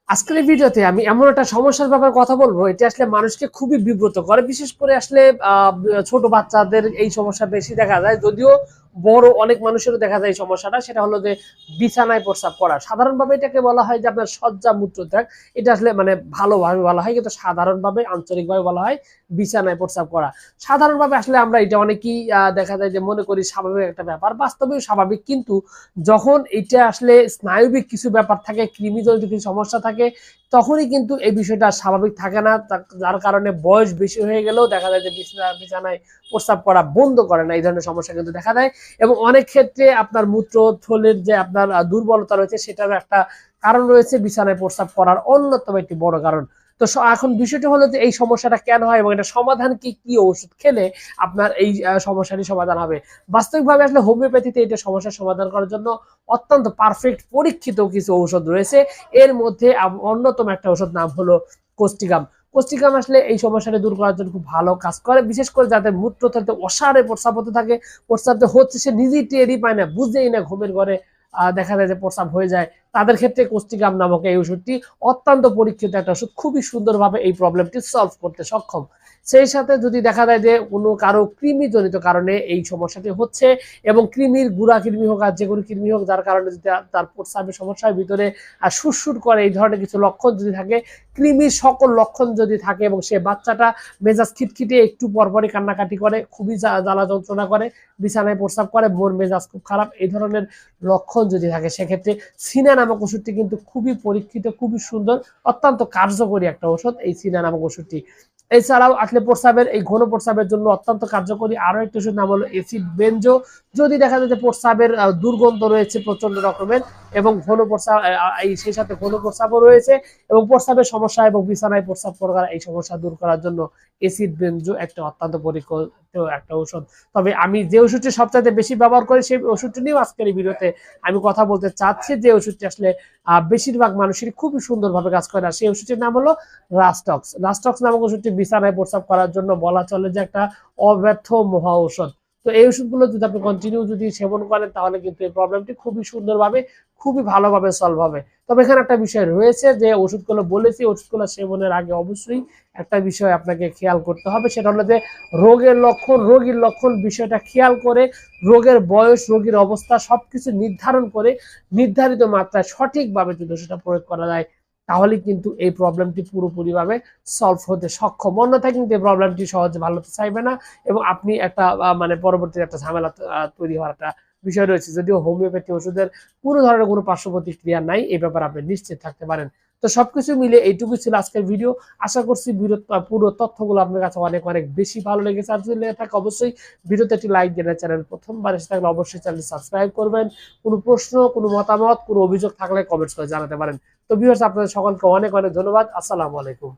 আজকের এই ভিডিওতে আমি এমন একটা সমস্যার ব্যাপারে কথা বলবো, এটা আসলে মানুষকে খুবই বিব্রত করে। বিশেষ করে আসলে ছোট বাচ্চাদের এই সমস্যা বেশি দেখা যায়, যদিও বড় অনেক মানুষেরও দেখা যায় এই সমস্যাটা। সেটা হলো যে বিছানায় প্রস্রাব করা। সাধারণভাবে এটাকে বলা হয় যে আপনার সজ্জা মূত্রত্যাগ। এটা আসলে মানে ভালোভাবে বলা হয়, কিন্তু সাধারণভাবে আঞ্চলিকভাবে বলা হয় বিছানায় প্রস্রাব করা। সাধারণভাবে আসলে আমরা এটা অনেকেই দেখা যায় যে মনে করি স্বাভাবিক একটা ব্যাপার, বাস্তবেও স্বাভাবিক। কিন্তু যখন এটা আসলে স্নায়বিক কিছু ব্যাপার থাকে, কৃমিজনিত কিছু সমস্যা থাকে, তখনই কিন্তু এই বিষয়টা স্বাভাবিক থাকে না। যার কারণে বয়স বেশি হয়ে গেলেও দেখা যায় যে বিছানায় প্রস্রাব করা বন্ধ করে না। এই ধরনের সমস্যা কিন্তু দেখা দেয়, এবং অনেক ক্ষেত্রে আপনার মূত্রথলির যে আপনার দুর্বলতা রয়েছে, সেটার একটা কারণ রয়েছে বিছানায় প্রস্রাব করার অন্যতম একটি বড় কারণ। তো এখন বিষয়টি হলো যে এই সমস্যাটা কেন হয় এবং এটা সমাধান কি, কি ওষুধ খেলে আপনার এই সমস্যাটি সমাধান হবে। বাস্তবিকভাবে আসলে হোমিওপ্যাথিতে এটা সমস্যার সমাধান করার জন্য অত্যন্ত পারফেক্ট পরীক্ষিত কিছু ঔষধ রয়েছে। এর মধ্যে অন্যতম একটা ওষুধ নাম হলো কোস্টিকাম। কোস্টিকাম আসলে এই সমস্যাটা দূর করার জন্য খুব ভালো কাজ করে। বিশেষ করে যাদের মূত্রথলিতে অসারে প্রস্রাব হতে থাকে, প্রস্রাব হচ্ছে সে নিজেই টেরই পায় না, বুঝতেই না, ঘুমের ঘরে দেখা যায় যে প্রস্রাব হয়ে যায়, তাদের ক্ষেত্রে কোস্টিকাম নামক এই ওষুধটি অত্যন্ত পরীক্ষিত একটা ওষুধ, খুবই সুন্দরভাবে এই প্রবলেমটি সলভ করতে সক্ষম। সেই সাথে যদি দেখা যায় যে কোনো কারো কৃমিজনিত কারণে এই সমস্যাটি হচ্ছে, এবং কৃমির গুড়া কৃমি হোক আর যে কোনো কৃমি হোক, যার কারণে যদি তার প্রস্রাবের সমস্যার ভিতরে সুরসুর করে, এই ধরনের কিছু লক্ষণ যদি থাকে, কৃমির সকল লক্ষণ যদি থাকে, এবং সে বাচ্চাটা মেজাজ খিটখিটে, একটু পরপরই কান্নাকাটি করে, খুবই জ্বালা যন্ত্রণা করে, বিছানায় প্রস্রাব করে, মন মেজাজ খুব খারাপ, এই ধরনের লক্ষণ যদি থাকে, সেক্ষেত্রে সিনা নামক ওষুধটি কিন্তু খুবই পরীক্ষিত, খুবই সুন্দর, অত্যন্ত কার্যকরী একটা ওষুধ এই সিনা নামক ওষুধটি। এছাড়াও আসলে প্রস্রাবের এই ঘন প্রস্রাবের জন্য অত্যন্ত কার্যকরী আরো একটি ওষুধ নাম হলো এসিড বেনজো। যদি দেখা যায় যে প্রস্রাবের দুর্গন্ধ রয়েছে প্রচন্ড রকমের, এবং ঘন প্রস্রাব সেই সাথে ঘন প্রস্রাবও রয়েছে, এবং প্রস্রাবের সমস্যা এবং বিছানায় প্রস্রাব করার এই সমস্যা দূর করার জন্য এসিড বেনজো একটা অত্যন্ত পরীক্ষিত একটা ওষুধ। তবে আমি যে ওষুধটি সবচাইতে বেশি ব্যবহার করি, সেই ওষুধটি নিয়েও আজকের এই ভিডিওতে আমি কথা বলতে চাচ্ছি, যে ওষুধটি আসলে বেশিরভাগ মানুষেরই খুবই সুন্দরভাবে কাজ করে। আর সেই ওষুধটির নাম হলো রাস্টক্স। রাস্টক্স নামক ওষুধটি বিছানায় প্রস্রাব করার জন্য বলা চলে যে একটা অব্যর্থ মহা ঔষধ। তো এই ওষুধগুলো যদি আপনি কন্টিনিউ যদি সেবন করেন, তাহলে কিন্তু এই প্রবলেমটি খুবই সুন্দরভাবে, খুবই ভালোভাবে সলভ হবে। তবে এখানে একটা বিষয় রয়েছে, যে ওষুধগুলো বলেছি, ওষুধগুলো সেবনের আগে অবশ্যই একটা বিষয় আপনাকে খেয়াল করতে হবে, সেটা হলো যে রোগীর লক্ষণ বিষয়টা খেয়াল করে, রোগের বয়স, রোগীর অবস্থা সবকিছু নির্ধারণ করে, নির্ধারিত মাত্রায় সঠিকভাবে যদি ওষুধটা প্রয়োগ করা যায়, তাহলে কিন্তু এই প্রবলেমটি পুরোপুরিভাবে সলভ হতে সক্ষম। অন্যথায় কিন্তু এই প্রবলেমটি সহজে ভালো হতে চাইবে না, এবং আপনি একটা মানে পরবর্তীতে একটা ঝামেলা তৈরি হওয়ার একটা বিষয় রয়েছে। যদিও হোমিওপ্যাথি ওষুধের কোনো ধরনের কোনো পার্শ্ব প্রতিক্রিয়া নাই, এই ব্যাপারে আপনি নিশ্চিত থাকতে পারেন। তো সবকিছু মিলে এইটুকুই ছিল আজকের ভিডিও। আশা করছি পুরো তথ্যগুলো আপনার কাছে অনেক অনেক বেশি ভালো লেগেছে। আর যদি লেগে থাকে, অবশ্যই ভিডিওতে একটি লাইক দেন। চ্যানেল প্রথমবার এসে থাকলে অবশ্যই চ্যানেল সাবস্ক্রাইব করবেন। কোনো প্রশ্ন, কোনো মতামত, কোনো অভিযোগ থাকলে কমেন্টস করে জানাতে পারেন। তো ভিউয়ার্স, আপনাদের সকলকে অনেক অনেক ধন্যবাদ। আসসালামু আলাইকুম।